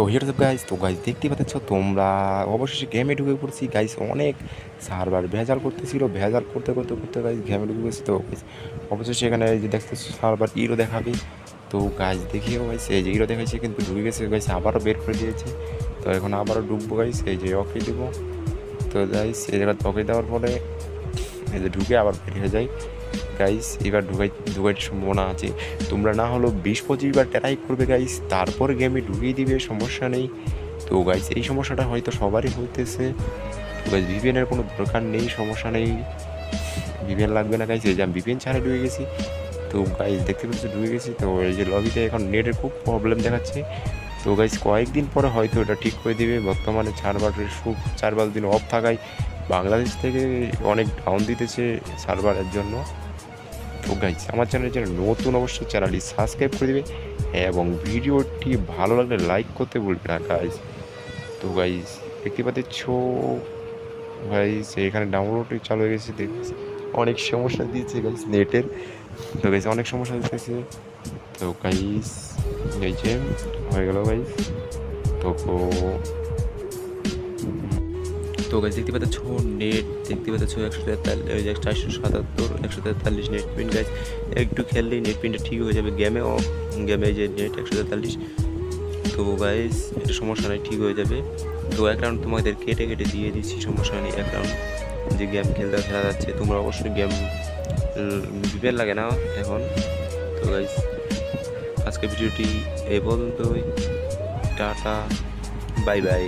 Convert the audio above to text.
তো here guys, তো guys দেখতে পাচ্ছ তোমরা, অবশেষে গেমে ঢুকে পড়ছি গাইজ। অনেক সার্ভার ভেজাল করতেছিল, ভেজাল করতে করতে করতে গাইজ গেমে ঢুকে গেছি। তো গাইজ অবশেষে এখানে এই যে দেখতেছো সার্ভার ইরো দেখাবে। তো গাইজ দেখিও গাইজ, এই যে ইরো দেখাইছে কিন্তু ঢুকে গেছে গাইজ, আবারও বের করে দিয়েছে। তো এখন আবারও ডুববো গাইজ, এই যে ওকে দেবো। তো গাইজ এই জায়গায় ওকে দেওয়ার পরে এই যে ঢুকে আবার বের হয়ে যায় গাইস। এবার ঢুকাইতে সম্ভাবনা আছে। তোমরা না হলো 20-25 বার ট্রাই করবে গাইস, তারপর গেমে ঢুকিয়ে দিবে, সমস্যা নেই। তো গাইস এই সমস্যাটা হয়তো সবারই হইতেছে। তো গাইস ভিপিএনের কোনো দরকার নেই, সমস্যা নেই, ভিপিএন লাগবে না গাইস। এই যে আমি ভিপিএন ছাড়া ঢুকে গেছি। তো গাইস দেখতে পাচ্ছি ঢুকে গেছি। তো এই যে লবিতে এখন নেটের খুব প্রবলেম দেখাচ্ছে। তো গাইস কয়েকদিন পরে হয়তো এটা ঠিক করে দিবে। বর্তমানে 4-5 দিন অফ থাকায় বাংলাদেশ থেকে অনেক ডাউন দিতেছে সার্ভারের জন্য। তো গাইস আমার চ্যানেলের জন্য নতুন, অবশ্যই চ্যানেলটি সাবস্ক্রাইব করে দেবে এবং ভিডিওটি ভালো লাগলে লাইক করতে ভুলবে না গাইস। তো গাইস দেখতে পাচ্ছ গাইস এখানে ডাউনলোড চালু হয়ে গেছে, দেখছি অনেক সমস্যা দিয়েছে গাইস নেটের। তো গাইস অনেক সমস্যা দিতেছে। তো গাইস এই যে হয়ে গেল গাইস। তো তো গাইস দেখতে পাচ্ছ নেট, দেখতে পাচ্ছ 143 নেট পিন গাইস। একটু খেললেই নেট পিনটা ঠিক হয়ে যাবে গেমে যে নেট 143। তো গাইস এটা সমস্যা নেই, ঠিক হয়ে যাবে। তো এক রাউন্ড তোমাদের কেটে কেটে দিয়ে দিচ্ছি, সমস্যা নেই। এক রাউন্ড যে গেম খেলা যাচ্ছে, তোমরা অবশ্যই গেম বিপেল লাগে না এখন। তো গাইস আজকে ভিডিওটি এই পর্যন্তই, টাটা, বাই বাই।